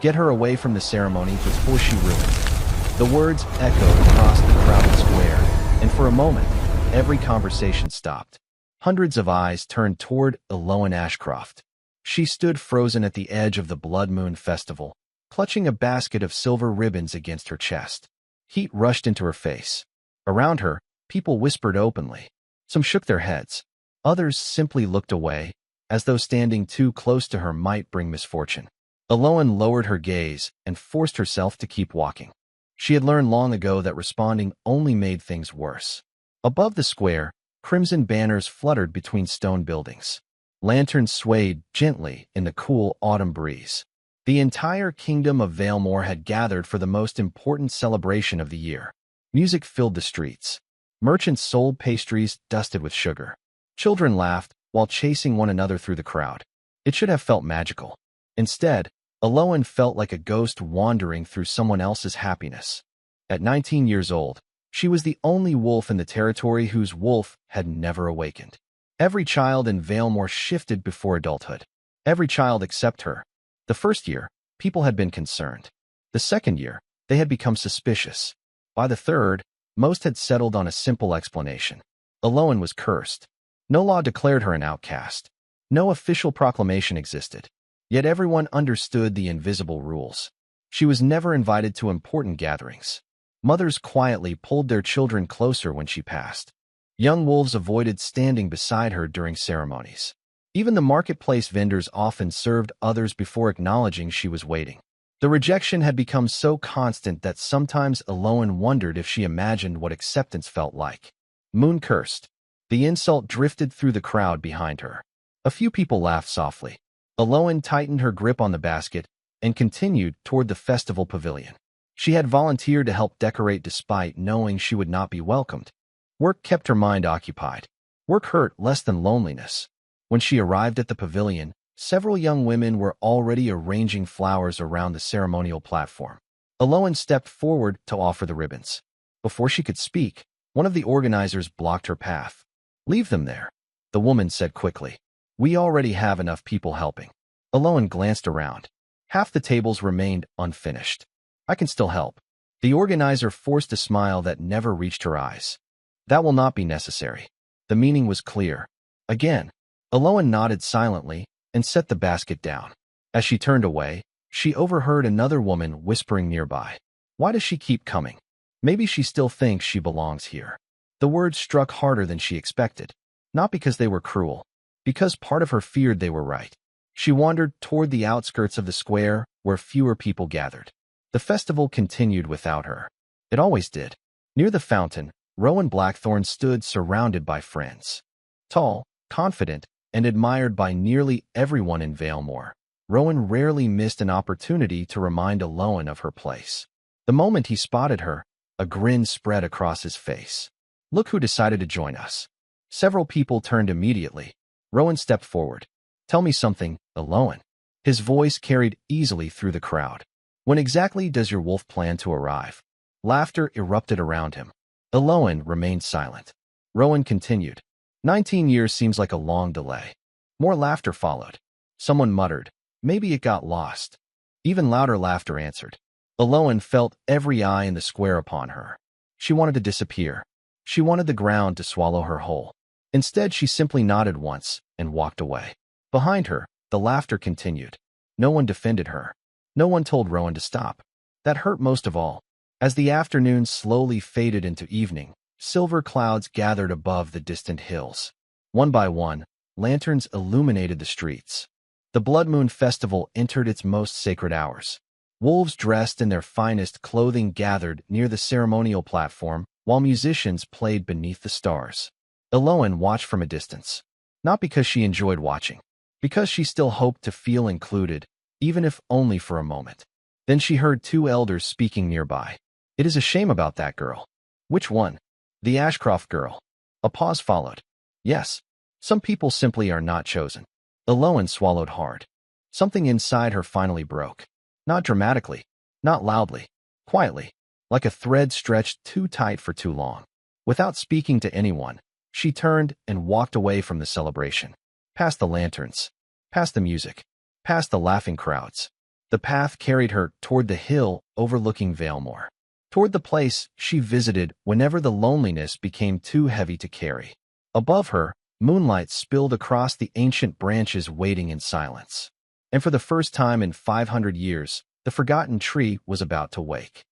Get her away from the ceremony before she ruins. The words echoed across the crowded square, and for a moment, every conversation stopped. Hundreds of eyes turned toward Eloan Ashcroft. She stood frozen at the edge of the Blood Moon Festival, clutching a basket of silver ribbons against her chest. Heat rushed into her face. Around her, people whispered openly. Some shook their heads. Others simply looked away, as though standing too close to her might bring misfortune. Eloan lowered her gaze and forced herself to keep walking. She had learned long ago that responding only made things worse. Above the square, crimson banners fluttered between stone buildings. Lanterns swayed gently in the cool autumn breeze. The entire kingdom of Valemore had gathered for the most important celebration of the year. Music filled the streets. Merchants sold pastries dusted with sugar. Children laughed while chasing one another through the crowd. It should have felt magical. Instead, Eloan felt like a ghost wandering through someone else's happiness. At 19 years old, she was the only wolf in the territory whose wolf had never awakened. Every child in Valemore shifted before adulthood. Every child except her. The first year, people had been concerned. The second year, they had become suspicious. By the third, most had settled on a simple explanation. Eloan was cursed. No law declared her an outcast. No official proclamation existed. Yet everyone understood the invisible rules. She was never invited to important gatherings. Mothers quietly pulled their children closer when she passed. Young wolves avoided standing beside her during ceremonies. Even the marketplace vendors often served others before acknowledging she was waiting. The rejection had become so constant that sometimes Eloan wondered if she imagined what acceptance felt like. Moon cursed. The insult drifted through the crowd behind her. A few people laughed softly. Eloan tightened her grip on the basket and continued toward the festival pavilion. She had volunteered to help decorate despite knowing she would not be welcomed. Work kept her mind occupied. Work hurt less than loneliness. When she arrived at the pavilion, several young women were already arranging flowers around the ceremonial platform. Eloan stepped forward to offer the ribbons. Before she could speak, one of the organizers blocked her path. "Leave them there," the woman said quickly. "We already have enough people helping." Eloan glanced around. Half the tables remained unfinished. "I can still help." The organizer forced a smile that never reached her eyes. "That will not be necessary." The meaning was clear. Again, Eloan nodded silently and set the basket down. As she turned away, she overheard another woman whispering nearby. "Why does she keep coming? Maybe she still thinks she belongs here." The words struck harder than she expected. Not because they were cruel, because part of her feared they were right. She wandered toward the outskirts of the square where fewer people gathered. The festival continued without her. It always did. Near the fountain, Rowan Blackthorn stood surrounded by friends. Tall, confident, and admired by nearly everyone in Valemore, Rowan rarely missed an opportunity to remind Eloan of her place. The moment he spotted her, a grin spread across his face. "Look who decided to join us." Several people turned immediately. Rowan stepped forward. "Tell me something, Eloan." His voice carried easily through the crowd. "When exactly does your wolf plan to arrive?" Laughter erupted around him. Eloan remained silent. Rowan continued. 19 years seems like a long delay." More laughter followed. Someone muttered, "Maybe it got lost." Even louder laughter answered. Eloan felt every eye in the square upon her. She wanted to disappear. She wanted the ground to swallow her whole. Instead, she simply nodded once and walked away. Behind her, the laughter continued. No one defended her. No one told Rowan to stop. That hurt most of all. As the afternoon slowly faded into evening, silver clouds gathered above the distant hills. One by one, lanterns illuminated the streets. The Blood Moon Festival entered its most sacred hours. Wolves dressed in their finest clothing gathered near the ceremonial platform, while musicians played beneath the stars. Eloan watched from a distance. Not because she enjoyed watching, because she still hoped to feel included, even if only for a moment. Then she heard two elders speaking nearby. "It is a shame about that girl." "Which one?" "The Ashcroft girl." A pause followed. "Yes, some people simply are not chosen." Eloan swallowed hard. Something inside her finally broke. Not dramatically, not loudly, quietly, like a thread stretched too tight for too long. Without speaking to anyone, she turned and walked away from the celebration. Past the lanterns, past the music, past the laughing crowds. The path carried her toward the hill overlooking Valemore, toward the place she visited whenever the loneliness became too heavy to carry. Above her, moonlight spilled across the ancient branches waiting in silence. And for the first time in 500 years, the forgotten tree was about to wake.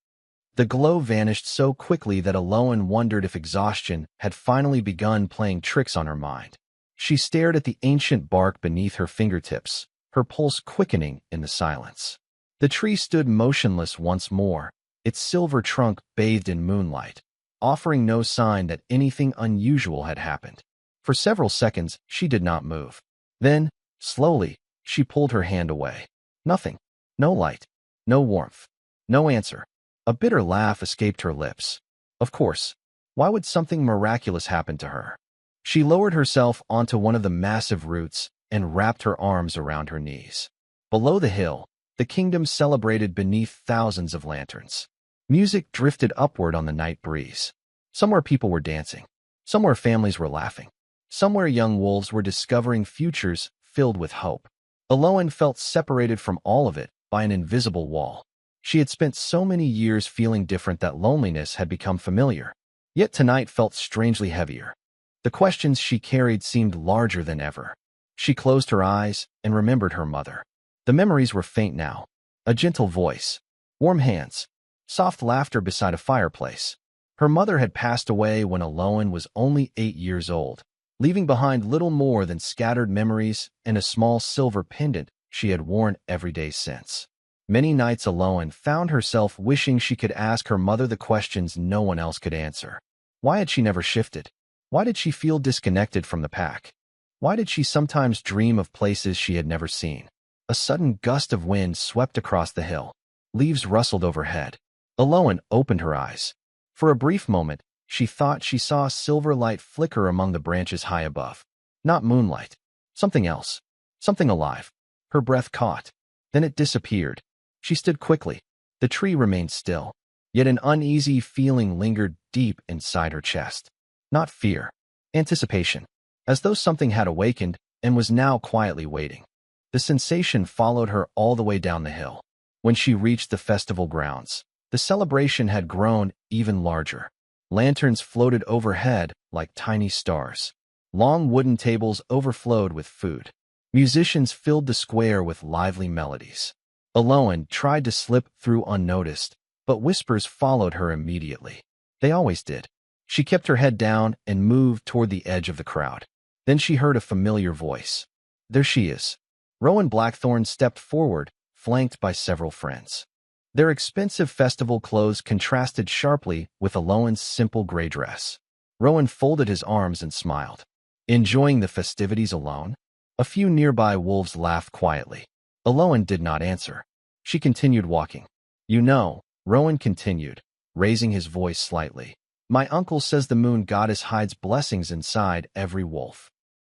The glow vanished so quickly that Aloan wondered if exhaustion had finally begun playing tricks on her mind. She stared at the ancient bark beneath her fingertips, her pulse quickening in the silence. The tree stood motionless once more, its silver trunk bathed in moonlight, offering no sign that anything unusual had happened. For several seconds, she did not move. Then, slowly, she pulled her hand away. Nothing. No light. No warmth. No answer. A bitter laugh escaped her lips. Of course. Why would something miraculous happen to her? She lowered herself onto one of the massive roots and wrapped her arms around her knees. Below the hill, the kingdom celebrated beneath thousands of lanterns. Music drifted upward on the night breeze. Somewhere people were dancing. Somewhere families were laughing. Somewhere young wolves were discovering futures filled with hope. Aloan felt separated from all of it by an invisible wall. She had spent so many years feeling different that loneliness had become familiar. Yet tonight felt strangely heavier. The questions she carried seemed larger than ever. She closed her eyes and remembered her mother. The memories were faint now. A gentle voice, warm hands, soft laughter beside a fireplace. Her mother had passed away when Aloan was only 8 years old, leaving behind little more than scattered memories and a small silver pendant she had worn every day since. Many nights Aloan found herself wishing she could ask her mother the questions no one else could answer. Why had she never shifted? Why did she feel disconnected from the pack? Why did she sometimes dream of places she had never seen? A sudden gust of wind swept across the hill. Leaves rustled overhead. Aloan opened her eyes. For a brief moment, she thought she saw silver light flicker among the branches high above. Not moonlight. Something else. Something alive. Her breath caught. Then it disappeared. She stood quickly. The tree remained still. Yet an uneasy feeling lingered deep inside her chest. Not fear. Anticipation. As though something had awakened and was now quietly waiting. The sensation followed her all the way down the hill. When she reached the festival grounds, the celebration had grown even larger. Lanterns floated overhead like tiny stars. Long wooden tables overflowed with food. Musicians filled the square with lively melodies. Aloan tried to slip through unnoticed, but whispers followed her immediately. They always did. She kept her head down and moved toward the edge of the crowd. Then she heard a familiar voice. There she is. Rowan Blackthorn stepped forward, flanked by several friends. Their expensive festival clothes contrasted sharply with Aloan's simple gray dress. Rowan folded his arms and smiled. Enjoying the festivities alone? A few nearby wolves laughed quietly. Aloan did not answer. She continued walking. You know, Rowan continued, raising his voice slightly. My uncle says the moon goddess hides blessings inside every wolf.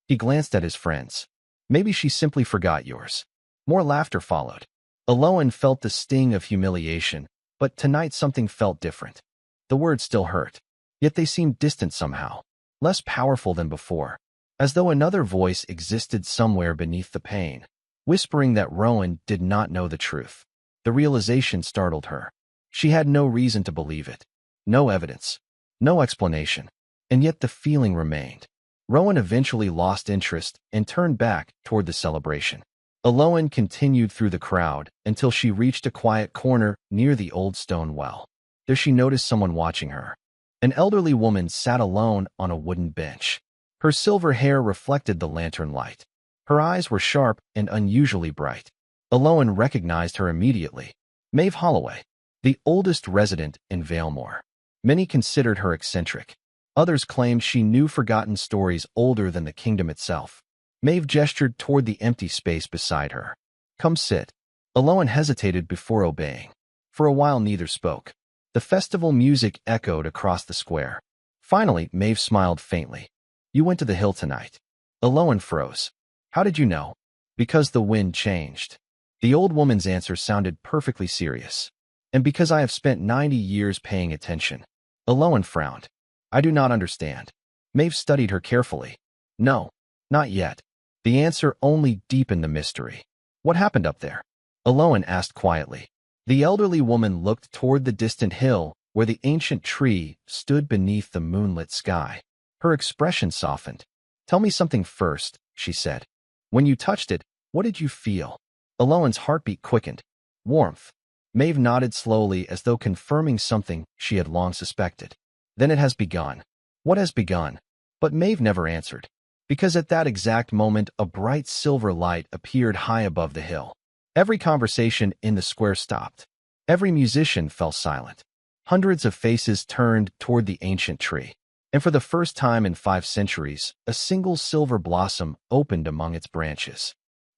He glanced at his friends. Maybe she simply forgot yours. More laughter followed. Aloan felt the sting of humiliation, but tonight something felt different. The words still hurt, yet they seemed distant somehow, less powerful than before, as though another voice existed somewhere beneath the pain, whispering that Rowan did not know the truth. The realization startled her. She had no reason to believe it. No evidence. No explanation. And yet the feeling remained. Rowan eventually lost interest and turned back toward the celebration. Aloan continued through the crowd until she reached a quiet corner near the old stone well. There she noticed someone watching her. An elderly woman sat alone on a wooden bench. Her silver hair reflected the lantern light. Her eyes were sharp and unusually bright. Aloan recognized her immediately. Maeve Holloway, the oldest resident in Valemore. Many considered her eccentric. Others claimed she knew forgotten stories older than the kingdom itself. Maeve gestured toward the empty space beside her. Come sit. Aloan hesitated before obeying. For a while neither spoke. The festival music echoed across the square. Finally, Maeve smiled faintly. You went to the hill tonight. Aloan froze. How did you know? Because the wind changed. The old woman's answer sounded perfectly serious. And because I have spent 90 years paying attention. Aloan frowned. I do not understand. Maeve studied her carefully. No, not yet. The answer only deepened the mystery. What happened up there? Aloan asked quietly. The elderly woman looked toward the distant hill where the ancient tree stood beneath the moonlit sky. Her expression softened. "Tell me something first," she said. "When you touched it, what did you feel?" Aloan's heartbeat quickened. "Warmth." Maeve nodded slowly as though confirming something she had long suspected. "Then it has begun." "What has begun?" But Maeve never answered, because at that exact moment a bright silver light appeared high above the hill. Every conversation in the square stopped. Every musician fell silent. Hundreds of faces turned toward the ancient tree, and for the first time in 5 centuries, a single silver blossom opened among its branches.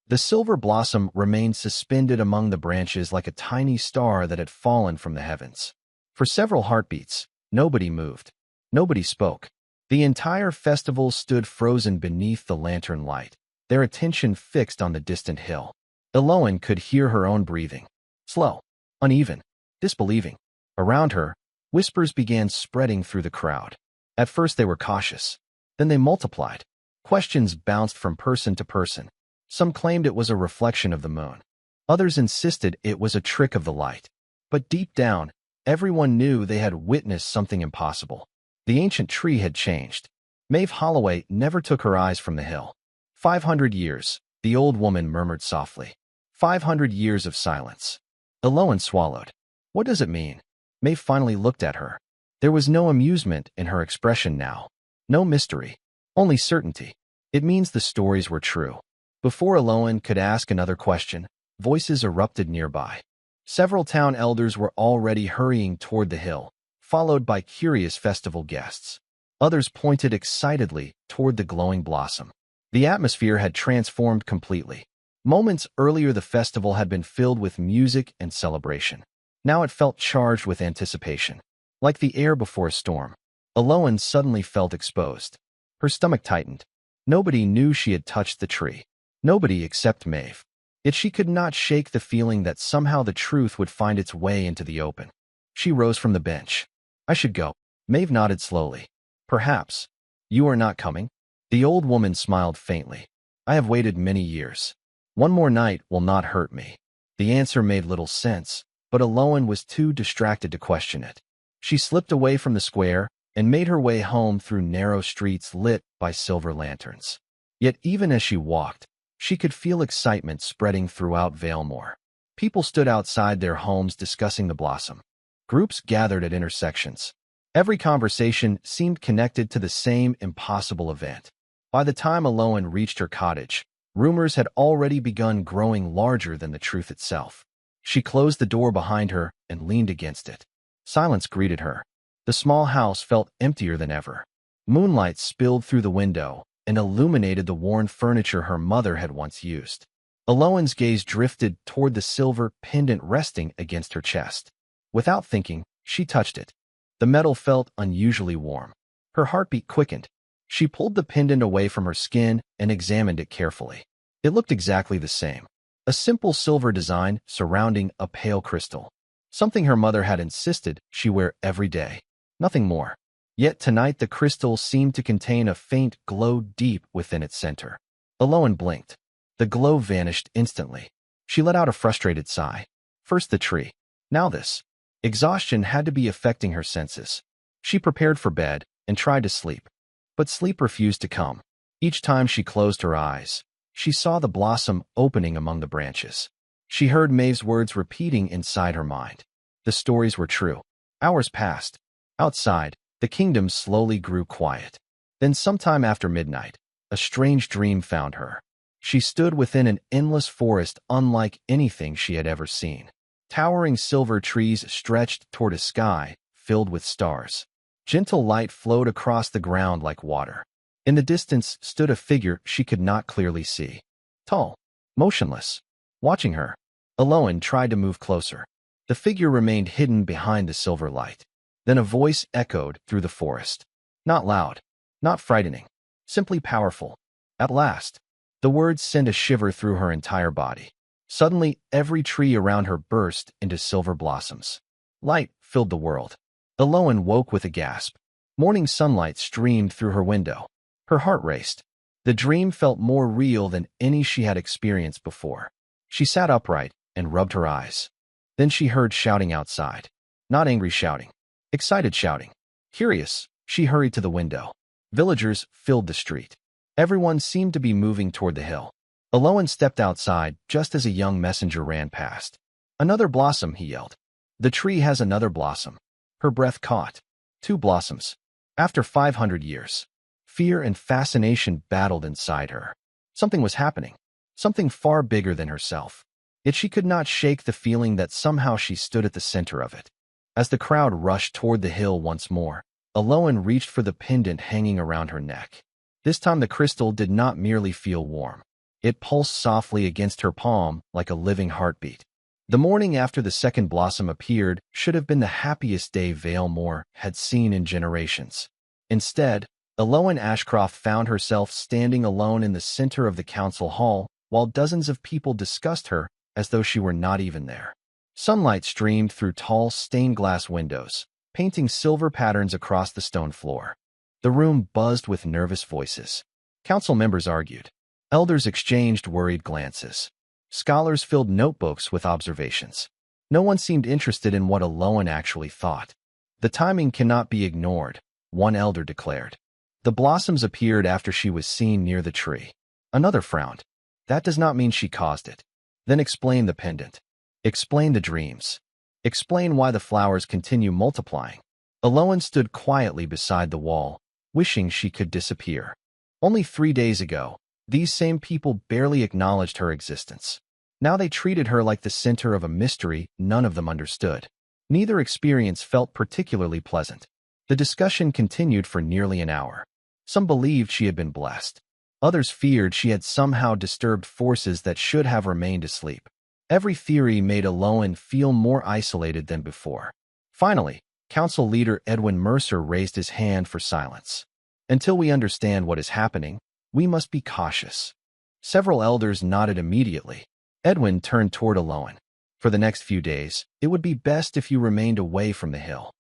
The silver blossom remained suspended among the branches like a tiny star that had fallen from the heavens. For several heartbeats, nobody moved. Nobody spoke. The entire festival stood frozen beneath the lantern light, their attention fixed on the distant hill. Aloan could hear her own breathing. Slow, uneven, disbelieving. Around her, whispers began spreading through the crowd. At first they were cautious. Then they multiplied. Questions bounced from person to person. Some claimed it was a reflection of the moon. Others insisted it was a trick of the light. But deep down, everyone knew they had witnessed something impossible. The ancient tree had changed. Maeve Holloway never took her eyes from the hill. 500 years, the old woman murmured softly. 500 years of silence. Aloan swallowed. What does it mean? Maeve finally looked at her. There was no amusement in her expression now. No mystery. Only certainty. It means the stories were true. Before Aloan could ask another question, voices erupted nearby. Several town elders were already hurrying toward the hill, followed by curious festival guests. Others pointed excitedly toward the glowing blossom. The atmosphere had transformed completely. Moments earlier the festival had been filled with music and celebration. Now it felt charged with anticipation. Like the air before a storm, Aloan suddenly felt exposed. Her stomach tightened. Nobody knew she had touched the tree. Nobody except Maeve. Yet she could not shake the feeling that somehow the truth would find its way into the open. She rose from the bench. "I should go." Maeve nodded slowly. "Perhaps. You are not coming?" The old woman smiled faintly. "I have waited many years. One more night will not hurt me." The answer made little sense, but Aloan was too distracted to question it. She slipped away from the square and made her way home through narrow streets lit by silver lanterns. Yet even as she walked, she could feel excitement spreading throughout Valemore. People stood outside their homes discussing the blossom. Groups gathered at intersections. Every conversation seemed connected to the same impossible event. By the time Aloan reached her cottage, rumors had already begun growing larger than the truth itself. She closed the door behind her and leaned against it. Silence greeted her. The small house felt emptier than ever. Moonlight spilled through the window and illuminated the worn furniture her mother had once used. Aloan's gaze drifted toward the silver pendant resting against her chest. Without thinking, she touched it. The metal felt unusually warm. Her heartbeat quickened. She pulled the pendant away from her skin and examined it carefully. It looked exactly the same. A simple silver design surrounding a pale crystal. Something her mother had insisted she wear every day. Nothing more. Yet tonight the crystal seemed to contain a faint glow deep within its center. Aloan blinked. The glow vanished instantly. She let out a frustrated sigh. First the tree. Now this. Exhaustion had to be affecting her senses. She prepared for bed and tried to sleep. But sleep refused to come. Each time she closed her eyes, she saw the blossom opening among the branches. She heard Maeve's words repeating inside her mind. The stories were true. Hours passed. Outside, the kingdom slowly grew quiet. Then sometime after midnight, a strange dream found her. She stood within an endless forest unlike anything she had ever seen. Towering silver trees stretched toward a sky filled with stars. Gentle light flowed across the ground like water. In the distance stood a figure she could not clearly see. Tall, motionless. Watching her, Aloan tried to move closer. The figure remained hidden behind the silver light. Then a voice echoed through the forest. Not loud, not frightening, simply powerful. At last, the words sent a shiver through her entire body. Suddenly, every tree around her burst into silver blossoms. Light filled the world. Aloan woke with a gasp. Morning sunlight streamed through her window. Her heart raced. The dream felt more real than any she had experienced before. She sat upright, and rubbed her eyes. Then she heard shouting outside. Not angry shouting. Excited shouting. Curious, she hurried to the window. Villagers filled the street. Everyone seemed to be moving toward the hill. Aloan stepped outside just as a young messenger ran past. "Another blossom," he yelled. "The tree has another blossom." Her breath caught. 2 blossoms. After 500 years. Fear and fascination battled inside her. Something was happening. Something far bigger than herself. Yet she could not shake the feeling that somehow she stood at the center of it. As the crowd rushed toward the hill once more, Aloan reached for the pendant hanging around her neck. This time the crystal did not merely feel warm. It pulsed softly against her palm like a living heartbeat. The morning after the second blossom appeared should have been the happiest day Vale Moor had seen in generations. Instead, Aloan Ashcroft found herself standing alone in the center of the council hall, while dozens of people discussed her as though she were not even there. Sunlight streamed through tall stained-glass windows, painting silver patterns across the stone floor. The room buzzed with nervous voices. Council members argued. Elders exchanged worried glances. Scholars filled notebooks with observations. No one seemed interested in what Aloan actually thought. "The timing cannot be ignored," one elder declared. "The blossoms appeared after she was seen near the tree." Another frowned. "That does not mean she caused it." "Then explain the pendant. Explain the dreams. Explain why the flowers continue multiplying." Aloan stood quietly beside the wall, wishing she could disappear. Only 3 days ago, these same people barely acknowledged her existence. Now they treated her like the center of a mystery none of them understood. Neither experience felt particularly pleasant. The discussion continued for nearly an hour. Some believed she had been blessed. Others feared she had somehow disturbed forces that should have remained asleep. Every theory made Aloan feel more isolated than before. Finally, council leader Edwin Mercer raised his hand for silence. "Until we understand what is happening, we must be cautious." Several elders nodded immediately. Edwin turned toward Aloan. "For the next few days, it would be best if you remained away from the hill."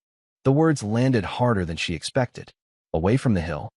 The words landed harder than she expected. "Away from the hill?"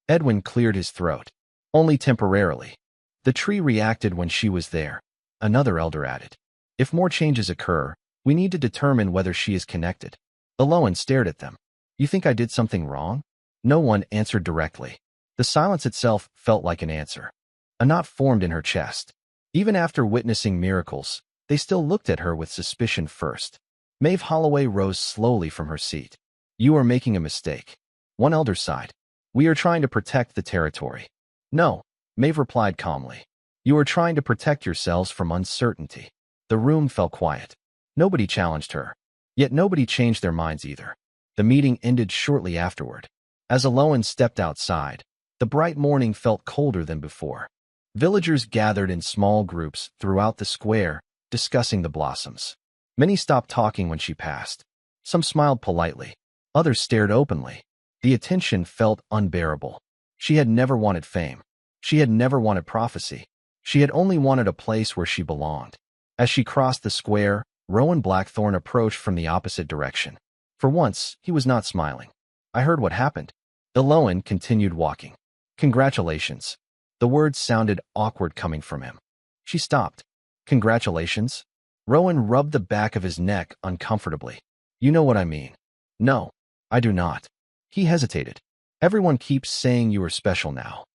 Edwin cleared his throat. "Only temporarily. The tree reacted when she was there." Another elder added. "If more changes occur, we need to determine whether she is connected." Aloan stared at them. "You think I did something wrong?" No one answered directly. The silence itself felt like an answer. A knot formed in her chest. Even after witnessing miracles, they still looked at her with suspicion first. Maeve Holloway rose slowly from her seat. "You are making a mistake." One elder sighed. "We are trying to protect the territory." "No," Maeve replied calmly. "You are trying to protect yourselves from uncertainty." The room fell quiet. Nobody challenged her. Yet nobody changed their minds either. The meeting ended shortly afterward. As Aloan stepped outside, the bright morning felt colder than before. Villagers gathered in small groups throughout the square, discussing the blossoms. Many stopped talking when she passed. Some smiled politely. Others stared openly. The attention felt unbearable. She had never wanted fame. She had never wanted prophecy. She had only wanted a place where she belonged. As she crossed the square, Rowan Blackthorn approached from the opposite direction. For once, he was not smiling. "I heard what happened." Aloan continued walking. "Congratulations." The words sounded awkward coming from him. She stopped. "Congratulations?" Rowan rubbed the back of his neck uncomfortably. "You know what I mean." "No, I do not." He hesitated. "Everyone keeps saying you are special now."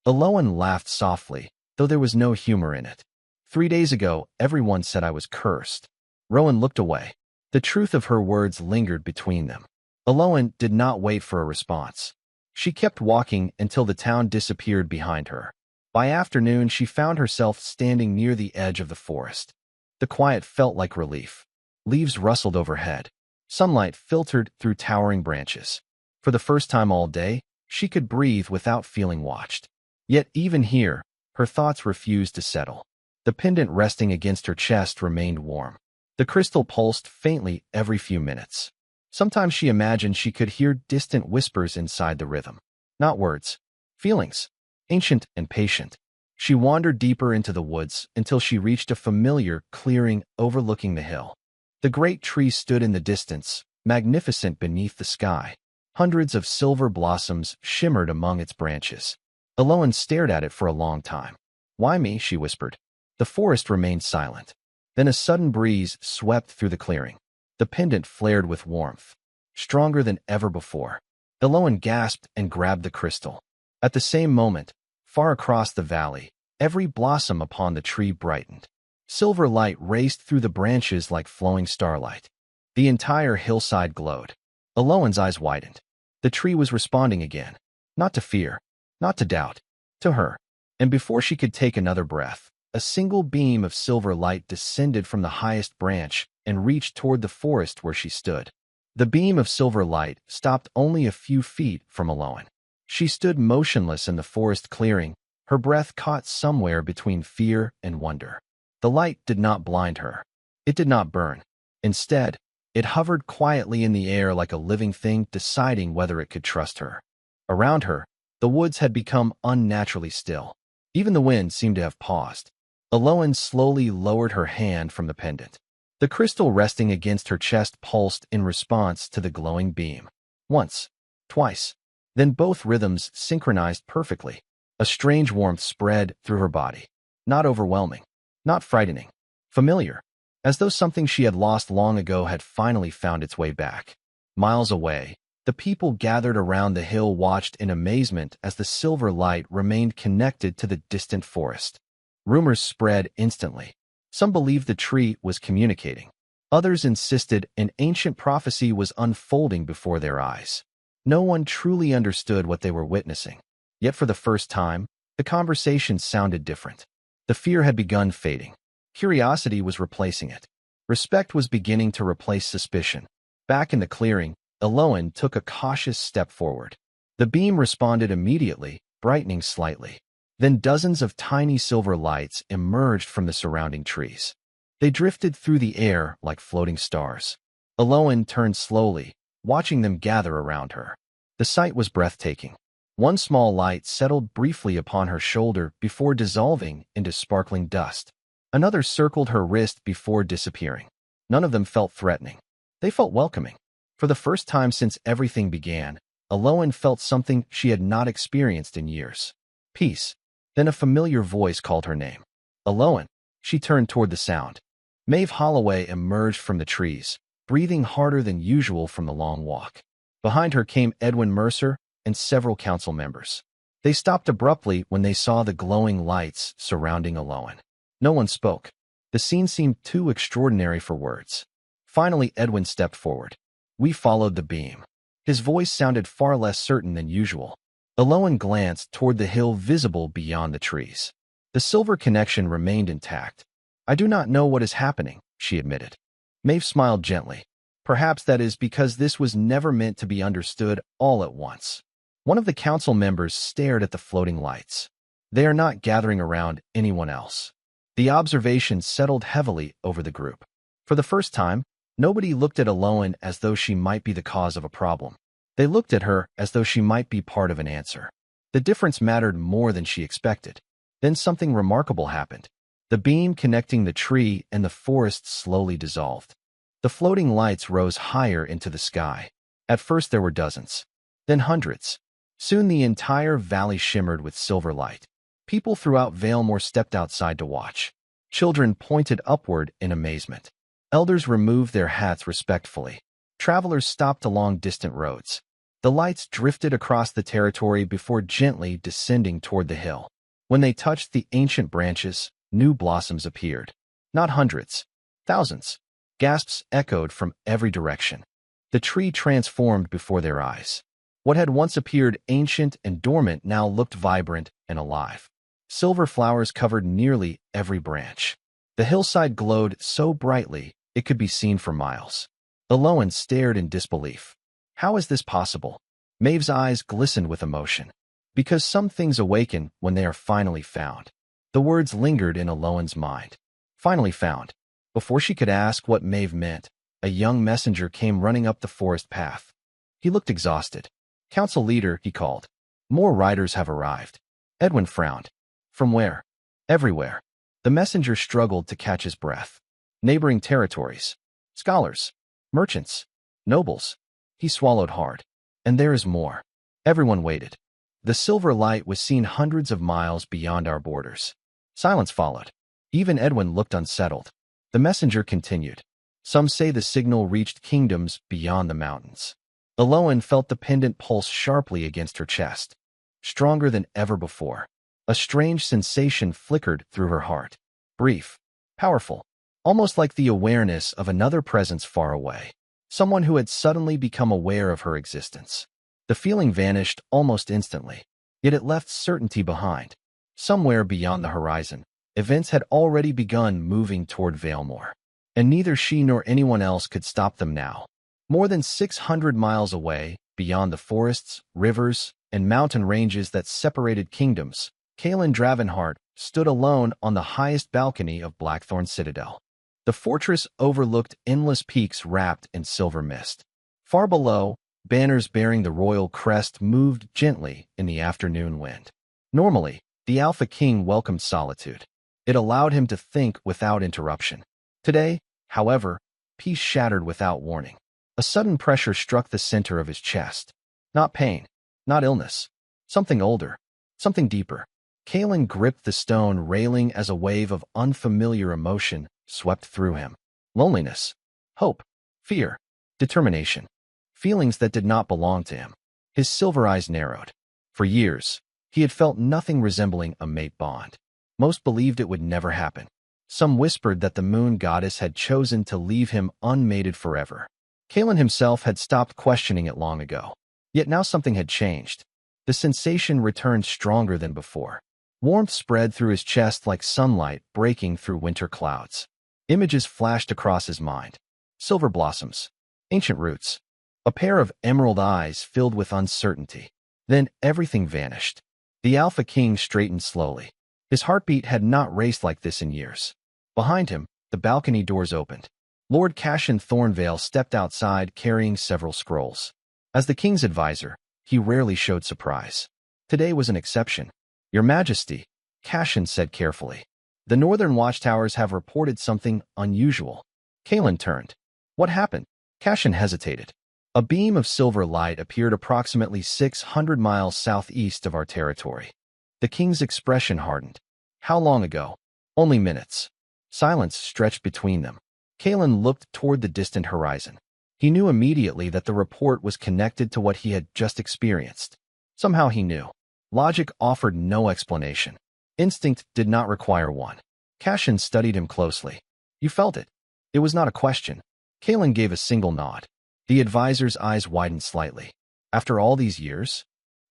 Aloan laughed softly, though there was no humor in it. 3 days ago, everyone said I was cursed." Rowan looked away. The truth of her words lingered between them. Aloan did not wait for a response. She kept walking until the town disappeared behind her. By afternoon, she found herself standing near the edge of the forest. The quiet felt like relief. Leaves rustled overhead. Sunlight filtered through towering branches. For the first time all day, she could breathe without feeling watched. Yet even here, her thoughts refused to settle. The pendant resting against her chest remained warm. The crystal pulsed faintly every few minutes. Sometimes she imagined she could hear distant whispers inside the rhythm. Not words. Feelings. Ancient and patient. She wandered deeper into the woods until she reached a familiar clearing overlooking the hill. The great tree stood in the distance, magnificent beneath the sky. Hundreds of silver blossoms shimmered among its branches. Aloan stared at it for a long time. "Why me?" she whispered. The forest remained silent. Then a sudden breeze swept through the clearing. The pendant flared with warmth, stronger than ever before. Eloan gasped and grabbed the crystal. At the same moment, far across the valley, every blossom upon the tree brightened. Silver light raced through the branches like flowing starlight. The entire hillside glowed. Eloan's eyes widened. The tree was responding again. Not to fear, not to doubt, to her. And before she could take another breath, a single beam of silver light descended from the highest branch and reached toward the forest where she stood. The beam of silver light stopped only a few feet from Eloan. She stood motionless in the forest clearing, her breath caught somewhere between fear and wonder. The light did not blind her. It did not burn. Instead, it hovered quietly in the air like a living thing deciding whether it could trust her. Around her, the woods had become unnaturally still. Even the wind seemed to have paused. Eloan slowly lowered her hand from the pendant. The crystal resting against her chest pulsed in response to the glowing beam. Once, twice, then both rhythms synchronized perfectly. A strange warmth spread through her body. Not overwhelming, not frightening, familiar, as though something she had lost long ago had finally found its way back. Miles away, the people gathered around the hill watched in amazement as the silver light remained connected to the distant forest. Rumors spread instantly. Some believed the tree was communicating. Others insisted an ancient prophecy was unfolding before their eyes. No one truly understood what they were witnessing. Yet for the first time, the conversation sounded different. The fear had begun fading. Curiosity was replacing it. Respect was beginning to replace suspicion. Back in the clearing, Eloan took a cautious step forward. The beam responded immediately, brightening slightly. Then dozens of tiny silver lights emerged from the surrounding trees. They drifted through the air like floating stars. Eloan turned slowly, watching them gather around her. The sight was breathtaking. One small light settled briefly upon her shoulder before dissolving into sparkling dust. Another circled her wrist before disappearing. None of them felt threatening. They felt welcoming. For the first time since everything began, Eloan felt something she had not experienced in years. Peace. Then a familiar voice called her name. Eloan. She turned toward the sound. Maeve Holloway emerged from the trees, breathing harder than usual from the long walk. Behind her came Edwin Mercer and several council members. They stopped abruptly when they saw the glowing lights surrounding Eloan. No one spoke. The scene seemed too extraordinary for words. Finally, Edwin stepped forward. We followed the beam. His voice sounded far less certain than usual. Eloan glanced toward the hill visible beyond the trees. The silver connection remained intact. I do not know what is happening, she admitted. Maeve smiled gently. Perhaps that is because this was never meant to be understood all at once. One of the council members stared at the floating lights. They are not gathering around anyone else. The observation settled heavily over the group. For the first time, nobody looked at Eloan as though she might be the cause of a problem. They looked at her as though she might be part of an answer. The difference mattered more than she expected. Then something remarkable happened. The beam connecting the tree and the forest slowly dissolved. The floating lights rose higher into the sky. At first there were dozens, then hundreds. Soon the entire valley shimmered with silver light. People throughout Valemore stepped outside to watch. Children pointed upward in amazement. Elders removed their hats respectfully. Travelers stopped along distant roads. The lights drifted across the territory before gently descending toward the hill. When they touched the ancient branches, new blossoms appeared. Not hundreds, thousands. Gasps echoed from every direction. The tree transformed before their eyes. What had once appeared ancient and dormant now looked vibrant and alive. Silver flowers covered nearly every branch. The hillside glowed so brightly it could be seen for miles. Eloan stared in disbelief. How is this possible? Maeve's eyes glistened with emotion. Because some things awaken when they are finally found. The words lingered in Eloan's mind. Finally found. Before she could ask what Maeve meant, a young messenger came running up the forest path. He looked exhausted. Council leader, he called. More riders have arrived. Edwin frowned. From where? Everywhere. The messenger struggled to catch his breath. Neighboring territories. Scholars. Merchants. Nobles. He swallowed hard. And there is more. Everyone waited. The silver light was seen hundreds of miles beyond our borders. Silence followed. Even Edwin looked unsettled. The messenger continued. Some say the signal reached kingdoms beyond the mountains. Eloan felt the pendant pulse sharply against her chest, stronger than ever before. A strange sensation flickered through her heart. Brief, powerful, almost like the awareness of another presence far away. Someone who had suddenly become aware of her existence. The feeling vanished almost instantly, yet it left certainty behind. Somewhere beyond the horizon, events had already begun moving toward Valemore, and neither she nor anyone else could stop them now. More than 600 miles away, beyond the forests, rivers, and mountain ranges that separated kingdoms, Kaelin Dravenheart stood alone on the highest balcony of Blackthorn Citadel. The fortress overlooked endless peaks wrapped in silver mist. Far below, banners bearing the royal crest moved gently in the afternoon wind. Normally, the Alpha King welcomed solitude. It allowed him to think without interruption. Today, however, peace shattered without warning. A sudden pressure struck the center of his chest. Not pain, not illness. Something older, something deeper. Kaelin gripped the stone railing as a wave of unfamiliar emotion swept through him. Loneliness, hope, fear, determination. Feelings that did not belong to him. His silver eyes narrowed. For years, he had felt nothing resembling a mate bond. Most believed it would never happen. Some whispered that the moon goddess had chosen to leave him unmated forever. Kaelin himself had stopped questioning it long ago. Yet now something had changed. The sensation returned stronger than before. Warmth spread through his chest like sunlight breaking through winter clouds. Images flashed across his mind. Silver blossoms, ancient roots, a pair of emerald eyes filled with uncertainty. Then everything vanished. The Alpha King straightened slowly. His heartbeat had not raced like this in years. Behind him, the balcony doors opened. Lord Cassian Thornvale stepped outside carrying several scrolls. As the king's advisor, he rarely showed surprise. Today was an exception. Your Majesty, Cassian said carefully. The northern watchtowers have reported something unusual. Kaelin turned. What happened? Cassian hesitated. A beam of silver light appeared approximately 600 miles southeast of our territory. The king's expression hardened. How long ago? Only minutes. Silence stretched between them. Kaelin looked toward the distant horizon. He knew immediately that the report was connected to what he had just experienced. Somehow he knew. Logic offered no explanation. Instinct did not require one. Cassian studied him closely. You felt it. It was not a question. Kaelin gave a single nod. The advisor's eyes widened slightly. After all these years?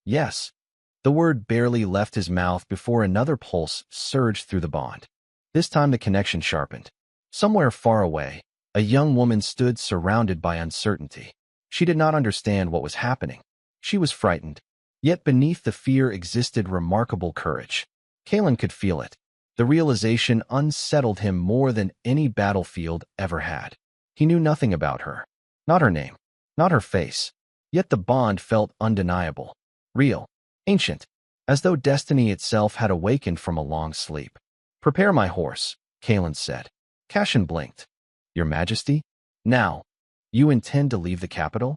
Yes. The word barely left his mouth before another pulse surged through the bond. This time the connection sharpened. Somewhere far away, a young woman stood surrounded by uncertainty. She did not understand what was happening. She was frightened. Yet beneath the fear existed remarkable courage. Kaelin could feel it. The realization unsettled him more than any battlefield ever had. He knew nothing about her. Not her name. Not her face. Yet the bond felt undeniable. Real. Ancient. As though destiny itself had awakened from a long sleep. Prepare my horse, Kaelin said. Cassian blinked. Your Majesty? Now. You intend to leave the capital?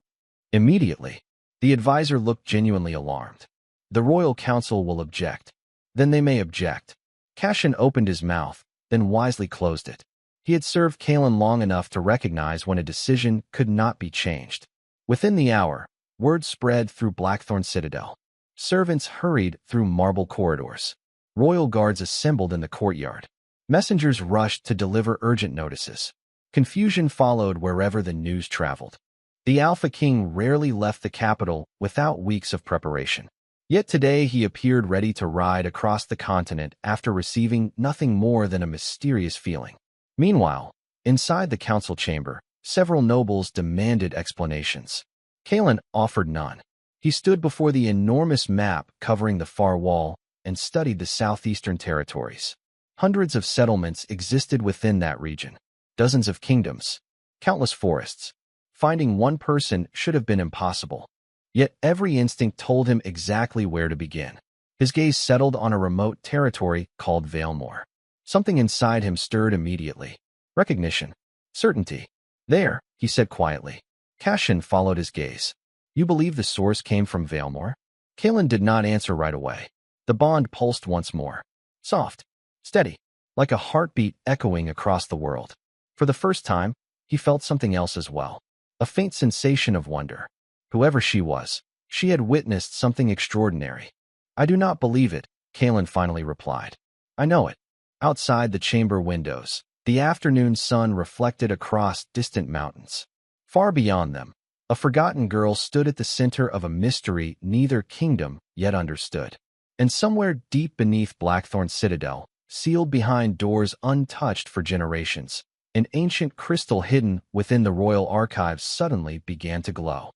Immediately. The advisor looked genuinely alarmed. The royal council will object. Then they may object. Cassian opened his mouth, then wisely closed it. He had served Kaelin long enough to recognize when a decision could not be changed. Within the hour, word spread through Blackthorn Citadel. Servants hurried through marble corridors. Royal guards assembled in the courtyard. Messengers rushed to deliver urgent notices. Confusion followed wherever the news traveled. The Alpha King rarely left the capital without weeks of preparation. Yet today he appeared ready to ride across the continent after receiving nothing more than a mysterious feeling. Meanwhile, inside the council chamber, several nobles demanded explanations. Kaelin offered none. He stood before the enormous map covering the far wall and studied the southeastern territories. Hundreds of settlements existed within that region. Dozens of kingdoms. Countless forests. Finding one person should have been impossible. Yet every instinct told him exactly where to begin. His gaze settled on a remote territory called Valemore. Something inside him stirred immediately. Recognition. Certainty. There, he said quietly. Cassian followed his gaze. You believe the source came from Valemore? Kaelin did not answer right away. The bond pulsed once more. Soft. Steady. Like a heartbeat echoing across the world. For the first time, he felt something else as well. A faint sensation of wonder. Whoever she was, she had witnessed something extraordinary. I do not believe it, Kalen finally replied. I know it. Outside the chamber windows, the afternoon sun reflected across distant mountains. Far beyond them, a forgotten girl stood at the center of a mystery neither kingdom yet understood. And somewhere deep beneath Blackthorn Citadel, sealed behind doors untouched for generations, an ancient crystal hidden within the royal archives suddenly began to glow.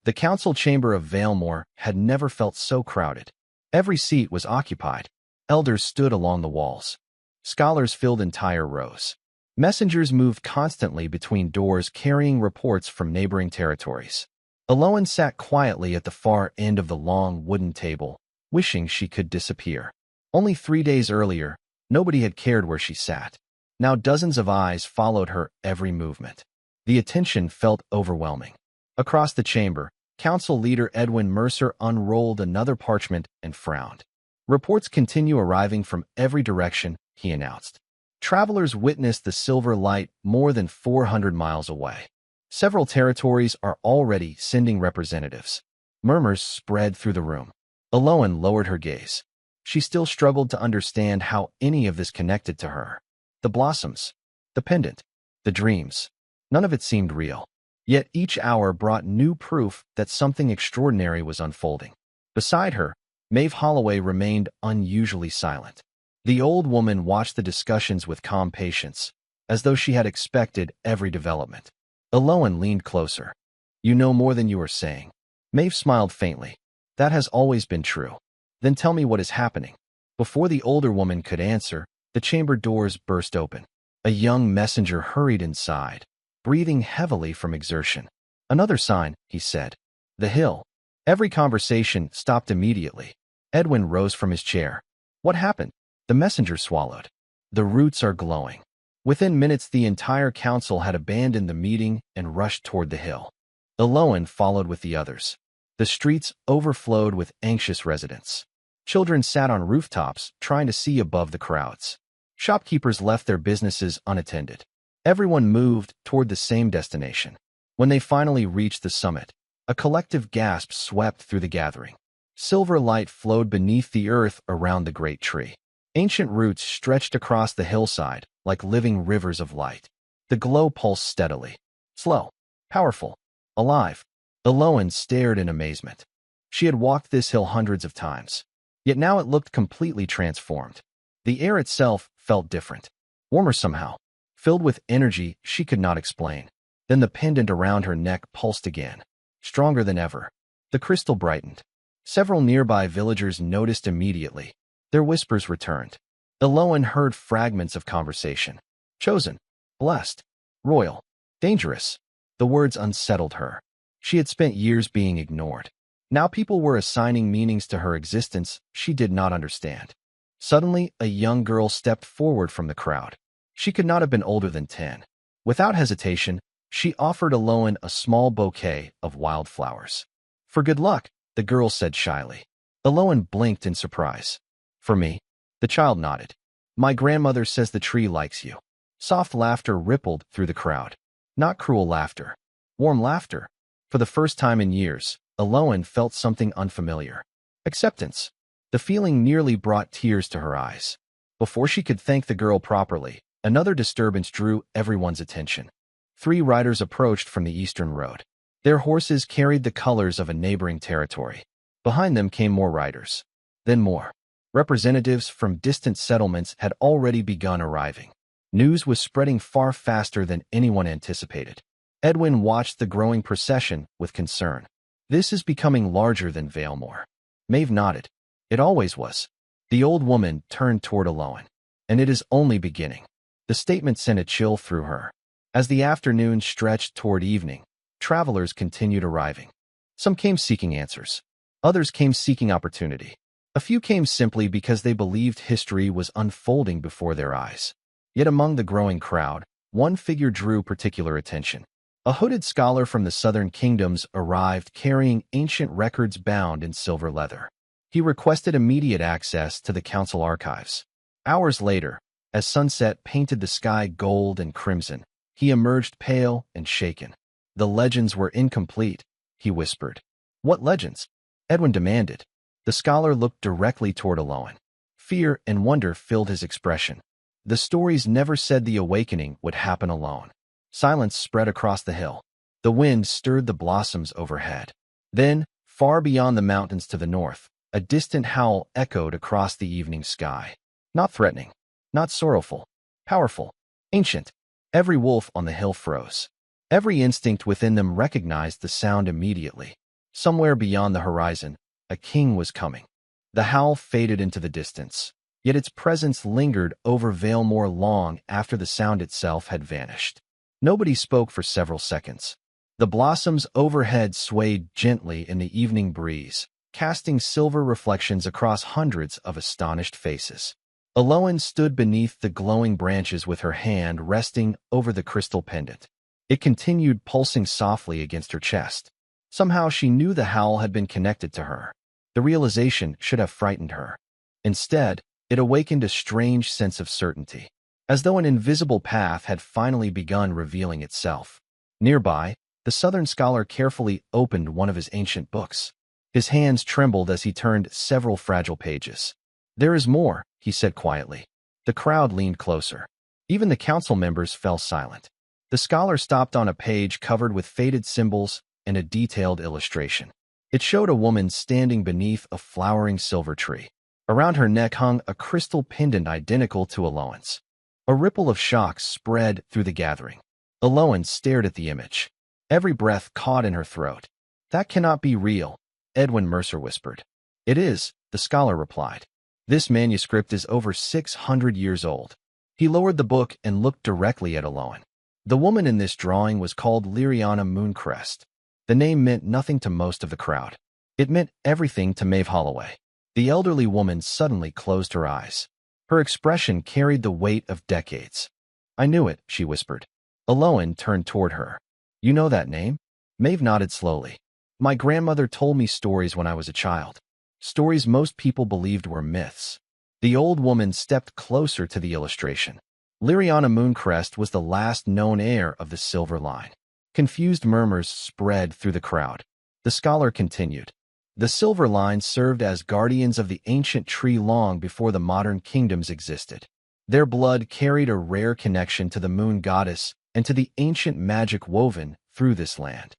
The council chamber of Valemore had never felt so crowded. Every seat was occupied. Elders stood along the walls. Scholars filled entire rows. Messengers moved constantly between doors carrying reports from neighboring territories. Aloan sat quietly at the far end of the long wooden table, wishing she could disappear. Only 3 days earlier, nobody had cared where she sat. Now dozens of eyes followed her every movement. The attention felt overwhelming. Across the chamber, Council Leader Edwin Mercer unrolled another parchment and frowned. Reports continue arriving from every direction, he announced. Travelers witnessed the silver light more than 400 miles away. Several territories are already sending representatives. Murmurs spread through the room. Aloan lowered her gaze. She still struggled to understand how any of this connected to her. The blossoms, the pendant, the dreams. None of it seemed real. Yet each hour brought new proof that something extraordinary was unfolding. Beside her, Maeve Holloway remained unusually silent. The old woman watched the discussions with calm patience, as though she had expected every development. Aloan leaned closer. You know more than you are saying. Maeve smiled faintly. That has always been true. Then tell me what is happening. Before the older woman could answer, the chamber doors burst open. A young messenger hurried inside, breathing heavily from exertion. Another sign, he said. The hill. Every conversation stopped immediately. Edwin rose from his chair. What happened? The messenger swallowed. The roots are glowing. Within minutes, the entire council had abandoned the meeting and rushed toward the hill. Aloan followed with the others. The streets overflowed with anxious residents. Children sat on rooftops, trying to see above the crowds. Shopkeepers left their businesses unattended. Everyone moved toward the same destination. When they finally reached the summit, a collective gasp swept through the gathering. Silver light flowed beneath the earth around the great tree. Ancient roots stretched across the hillside like living rivers of light. The glow pulsed steadily. Slow, powerful, alive. Aloan stared in amazement. She had walked this hill hundreds of times. Yet now it looked completely transformed. The air itself felt different. Warmer somehow. Filled with energy she could not explain. Then the pendant around her neck pulsed again. Stronger than ever. The crystal brightened. Several nearby villagers noticed immediately. Their whispers returned. Aloan heard fragments of conversation. Chosen. Blessed. Royal. Dangerous. The words unsettled her. She had spent years being ignored. Now people were assigning meanings to her existence she did not understand. Suddenly, a young girl stepped forward from the crowd. She could not have been older than 10. Without hesitation, she offered Aloan a small bouquet of wildflowers. For good luck, the girl said shyly. Aloan blinked in surprise. For me? The child nodded. My grandmother says the tree likes you. Soft laughter rippled through the crowd. Not cruel laughter. Warm laughter. For the first time in years, Aloan felt something unfamiliar. Acceptance. The feeling nearly brought tears to her eyes. Before she could thank the girl properly, another disturbance drew everyone's attention. 3 riders approached from the eastern road. Their horses carried the colors of a neighboring territory. Behind them came more riders. Then more. Representatives from distant settlements had already begun arriving. News was spreading far faster than anyone anticipated. Edwin watched the growing procession with concern. This is becoming larger than Valemore. Maeve nodded. It always was. The old woman turned toward Aloan. And it is only beginning. The statement sent a chill through her. As the afternoon stretched toward evening, travelers continued arriving. Some came seeking answers. Others came seeking opportunity. A few came simply because they believed history was unfolding before their eyes. Yet among the growing crowd, one figure drew particular attention. A hooded scholar from the southern kingdoms arrived carrying ancient records bound in silver leather. He requested immediate access to the council archives. Hours later, as sunset painted the sky gold and crimson, He emerged pale and shaken. The legends were incomplete, he whispered. What legends? Edwin demanded. The scholar looked directly toward Aloan. Fear and wonder filled his expression. The stories never said the awakening would happen alone. Silence spread across the hill. The wind stirred the blossoms overhead. Then, far beyond the mountains to the north, a distant howl echoed across the evening sky. Not threatening, not sorrowful, powerful, ancient. Every wolf on the hill froze. Every instinct within them recognized the sound immediately. Somewhere beyond the horizon, a king was coming. The howl faded into the distance, yet its presence lingered over Valemore long after the sound itself had vanished. Nobody spoke for several seconds. The blossoms overhead swayed gently in the evening breeze, casting silver reflections across hundreds of astonished faces. Aloan stood beneath the glowing branches with her hand resting over the crystal pendant. It continued pulsing softly against her chest. Somehow she knew the howl had been connected to her. The realization should have frightened her. Instead, it awakened a strange sense of certainty, as though an invisible path had finally begun revealing itself. Nearby, the Southern scholar carefully opened one of his ancient books. His hands trembled as he turned several fragile pages. There is more, he said quietly. The crowd leaned closer. Even the council members fell silent. The scholar stopped on a page covered with faded symbols and a detailed illustration. It showed a woman standing beneath a flowering silver tree. Around her neck hung a crystal pendant identical to Aloan's. A ripple of shock spread through the gathering. Aloan stared at the image. Every breath caught in her throat. That cannot be real, Edwin Mercer whispered. It is, the scholar replied. This manuscript is over 600 years old. He lowered the book and looked directly at Aloan. The woman in this drawing was called Liriana Mooncrest. The name meant nothing to most of the crowd. It meant everything to Maeve Holloway. The elderly woman suddenly closed her eyes. Her expression carried the weight of decades. I knew it, she whispered. Aloan turned toward her. You know that name? Maeve nodded slowly. My grandmother told me stories when I was a child. Stories most people believed were myths. The old woman stepped closer to the illustration. Liriana Mooncrest was the last known heir of the Silver Line. Confused murmurs spread through the crowd. The scholar continued. The Silver Line served as guardians of the ancient tree long before the modern kingdoms existed. Their blood carried a rare connection to the moon goddess and to the ancient magic woven through this land.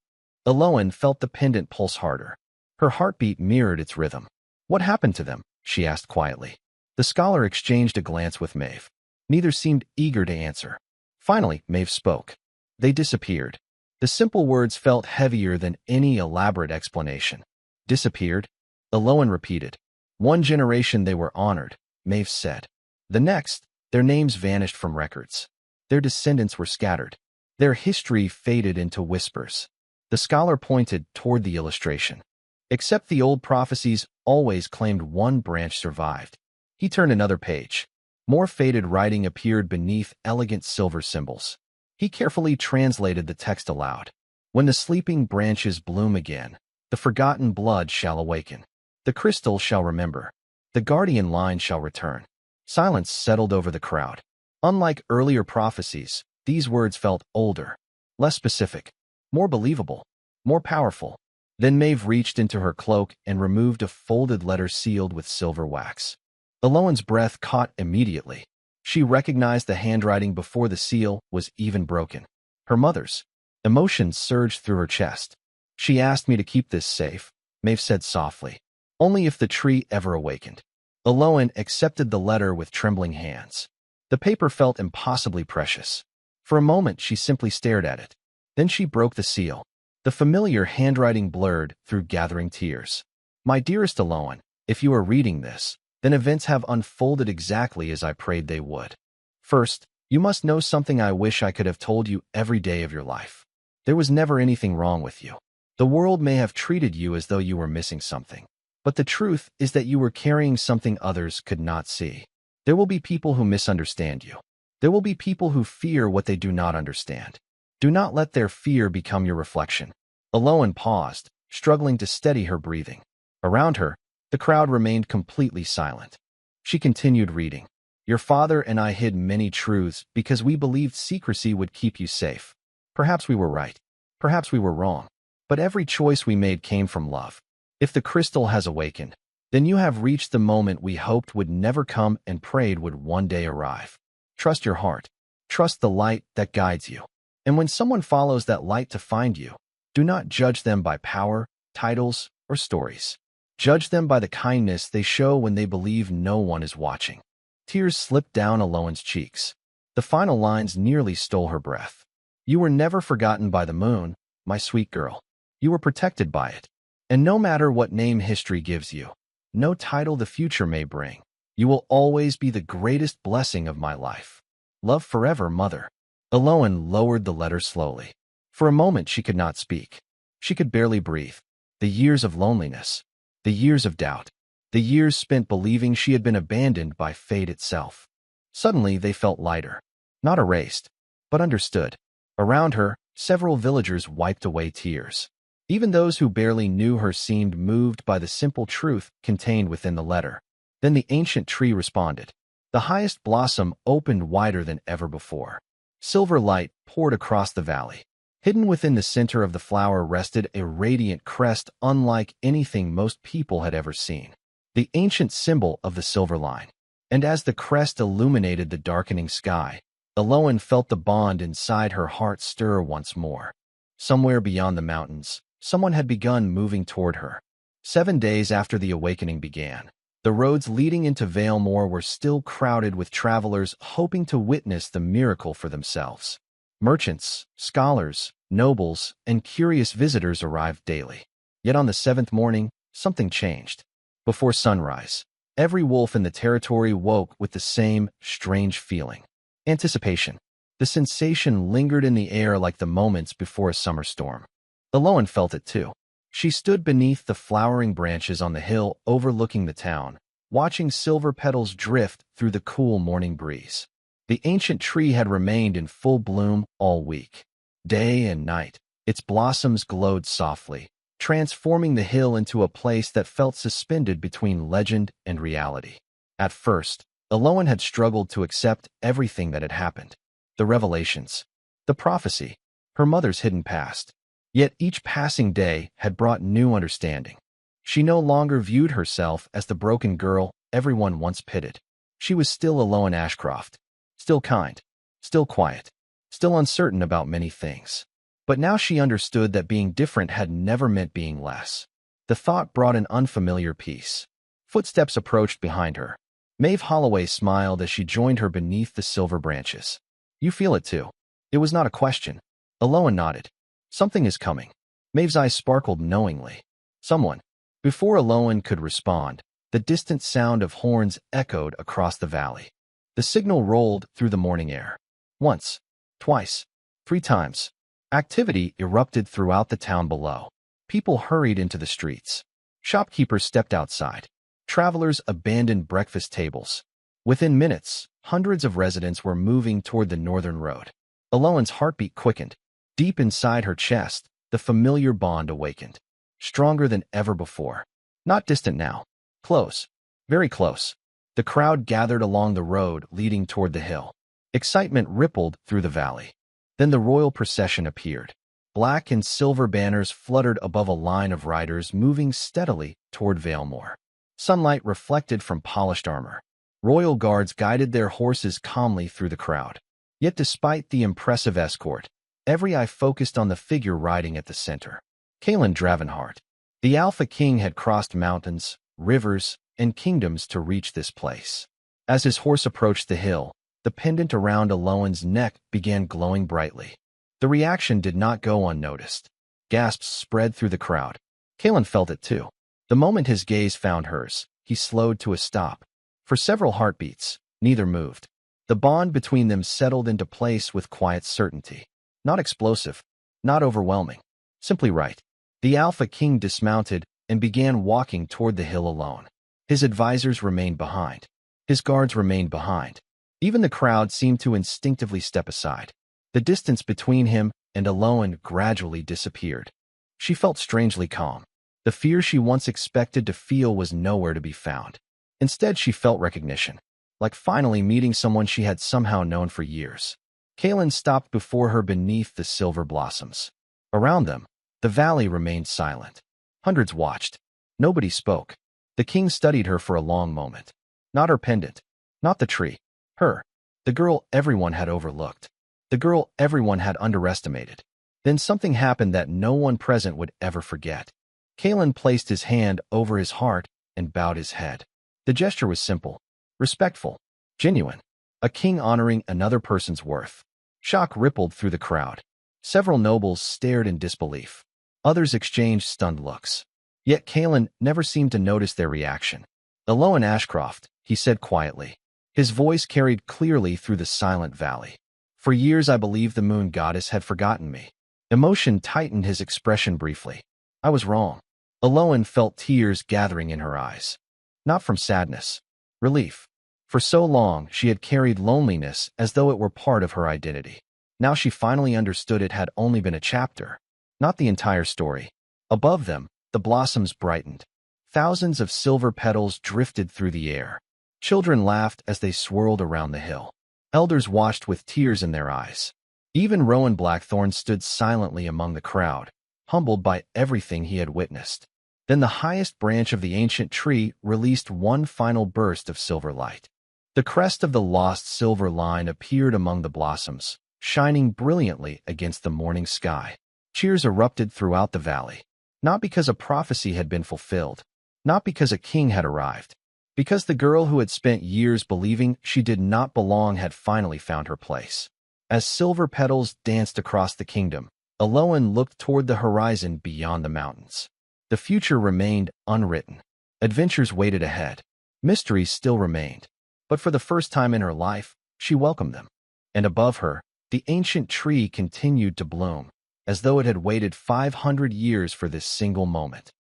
Aloan felt the pendant pulse harder. Her heartbeat mirrored its rhythm. What happened to them? She asked quietly. The scholar exchanged a glance with Maeve. Neither seemed eager to answer. Finally, Maeve spoke. They disappeared. The simple words felt heavier than any elaborate explanation. Disappeared? Aloan repeated. One generation they were honored, Maeve said. The next, their names vanished from records. Their descendants were scattered. Their history faded into whispers. The scholar pointed toward the illustration. Except the old prophecies always claimed one branch survived. He turned another page. More faded writing appeared beneath elegant silver symbols. He carefully translated the text aloud. When the sleeping branches bloom again, the forgotten blood shall awaken. The crystal shall remember. The guardian line shall return. Silence settled over the crowd. Unlike earlier prophecies, these words felt older, less specific, more believable, more powerful. Then Maeve reached into her cloak and removed a folded letter sealed with silver wax. Aloan's breath caught immediately. She recognized the handwriting before the seal was even broken. Her mother's. Emotions surged through her chest. She asked me to keep this safe, Maeve said softly. Only if the tree ever awakened. Aloan accepted the letter with trembling hands. The paper felt impossibly precious. For a moment she simply stared at it. Then she broke the seal. The familiar handwriting blurred through gathering tears. My dearest Aloan, if you are reading this, then events have unfolded exactly as I prayed they would. First, you must know something I wish I could have told you every day of your life. There was never anything wrong with you. The world may have treated you as though you were missing something. But the truth is that you were carrying something others could not see. There will be people who misunderstand you. There will be people who fear what they do not understand. Do not let their fear become your reflection. Aloan paused, struggling to steady her breathing. Around her, the crowd remained completely silent. She continued reading. Your father and I hid many truths because we believed secrecy would keep you safe. Perhaps we were right. Perhaps we were wrong. But every choice we made came from love. If the crystal has awakened, then you have reached the moment we hoped would never come and prayed would one day arrive. Trust your heart. Trust the light that guides you. And when someone follows that light to find you, do not judge them by power, titles, or stories. Judge them by the kindness they show when they believe no one is watching. Tears slipped down Aloan's cheeks. The final lines nearly stole her breath. You were never forgotten by the moon, my sweet girl. You were protected by it. And no matter what name history gives you, no title the future may bring, you will always be the greatest blessing of my life. Love forever, mother. Aloan lowered the letter slowly. For a moment she could not speak. She could barely breathe. The years of loneliness, the years of doubt, the years spent believing she had been abandoned by fate itself. Suddenly they felt lighter, not erased, but understood. Around her, several villagers wiped away tears. Even those who barely knew her seemed moved by the simple truth contained within the letter. Then the ancient tree responded. The highest blossom opened wider than ever before. Silver light poured across the valley. Hidden within the center of the flower rested a radiant crest unlike anything most people had ever seen. The ancient symbol of the silver line. And as the crest illuminated the darkening sky, Aloan felt the bond inside her heart stir once more. Somewhere beyond the mountains, someone had begun moving toward her. 7 days after the awakening began, the roads leading into Valemore were still crowded with travelers hoping to witness the miracle for themselves. Merchants, scholars, nobles, and curious visitors arrived daily. Yet on the 7th morning, something changed. Before sunrise, every wolf in the territory woke with the same strange feeling. Anticipation. The sensation lingered in the air like the moments before a summer storm. Aloan felt it too. She stood beneath the flowering branches on the hill overlooking the town, watching silver petals drift through the cool morning breeze. The ancient tree had remained in full bloom all week. Day and night, its blossoms glowed softly, transforming the hill into a place that felt suspended between legend and reality. At first, Aloan had struggled to accept everything that had happened. The revelations, the prophecy, her mother's hidden past. Yet each passing day had brought new understanding. She no longer viewed herself as the broken girl everyone once pitied. She was still Aloan Ashcroft, still kind, still quiet, still uncertain about many things. But now she understood that being different had never meant being less. The thought brought an unfamiliar peace. Footsteps approached behind her. Maeve Holloway smiled as she joined her beneath the silver branches. You feel it too. It was not a question. Aloan nodded. Something is coming. Maeve's eyes sparkled knowingly. Someone. Before Aloan could respond, the distant sound of horns echoed across the valley. The signal rolled through the morning air. Once, twice, 3 times. Activity erupted throughout the town below. People hurried into the streets. Shopkeepers stepped outside. Travelers abandoned breakfast tables. Within minutes, hundreds of residents were moving toward the northern road. Aloan's heartbeat quickened. Deep inside her chest, the familiar bond awakened. Stronger than ever before. Not distant now. Close. Very close. The crowd gathered along the road leading toward the hill. Excitement rippled through the valley. Then the royal procession appeared. Black and silver banners fluttered above a line of riders moving steadily toward Valemore. Sunlight reflected from polished armor. Royal guards guided their horses calmly through the crowd. Yet despite the impressive escort, every eye focused on the figure riding at the center. Kaelin Dravenhart. The Alpha King had crossed mountains, rivers, and kingdoms to reach this place. As his horse approached the hill, the pendant around Aloan's neck began glowing brightly. The reaction did not go unnoticed. Gasps spread through the crowd. Kaelin felt it too. The moment his gaze found hers, he slowed to a stop. For several heartbeats, neither moved. The bond between them settled into place with quiet certainty. Not explosive, not overwhelming, simply right. The Alpha King dismounted and began walking toward the hill alone. His advisors remained behind. His guards remained behind. Even the crowd seemed to instinctively step aside. The distance between him and Aloan gradually disappeared. She felt strangely calm. The fear she once expected to feel was nowhere to be found. Instead, she felt recognition. like finally meeting someone she had somehow known for years. Kaelin stopped before her beneath the silver blossoms. Around them, the valley remained silent. Hundreds watched. Nobody spoke. The king studied her for a long moment. Not her pendant. Not the tree. Her. The girl everyone had overlooked. The girl everyone had underestimated. Then something happened that no one present would ever forget. Kaelin placed his hand over his heart and bowed his head. The gesture was simple, respectful, genuine. A king honoring another person's worth. Shock rippled through the crowd. Several nobles stared in disbelief. Others exchanged stunned looks. Yet Kaelin never seemed to notice their reaction. "Eloan Ashcroft," he said quietly. His voice carried clearly through the silent valley. "For years I believed the moon goddess had forgotten me." Emotion tightened his expression briefly. "I was wrong." Eloan felt tears gathering in her eyes. Not from sadness. Relief. For so long, she had carried loneliness as though it were part of her identity. Now she finally understood it had only been a chapter, not the entire story. Above them, the blossoms brightened. Thousands of silver petals drifted through the air. Children laughed as they swirled around the hill. Elders watched with tears in their eyes. Even Rowan Blackthorn stood silently among the crowd, humbled by everything he had witnessed. Then the highest branch of the ancient tree released one final burst of silver light. The crest of the lost silver line appeared among the blossoms, shining brilliantly against the morning sky. Cheers erupted throughout the valley. Not because a prophecy had been fulfilled, not because a king had arrived, because the girl who had spent years believing she did not belong had finally found her place. As silver petals danced across the kingdom, Eloan looked toward the horizon beyond the mountains. The future remained unwritten. Adventures waited ahead. Mysteries still remained. But for the first time in her life, she welcomed them. And above her, the ancient tree continued to bloom, as though it had waited 500 years for this single moment.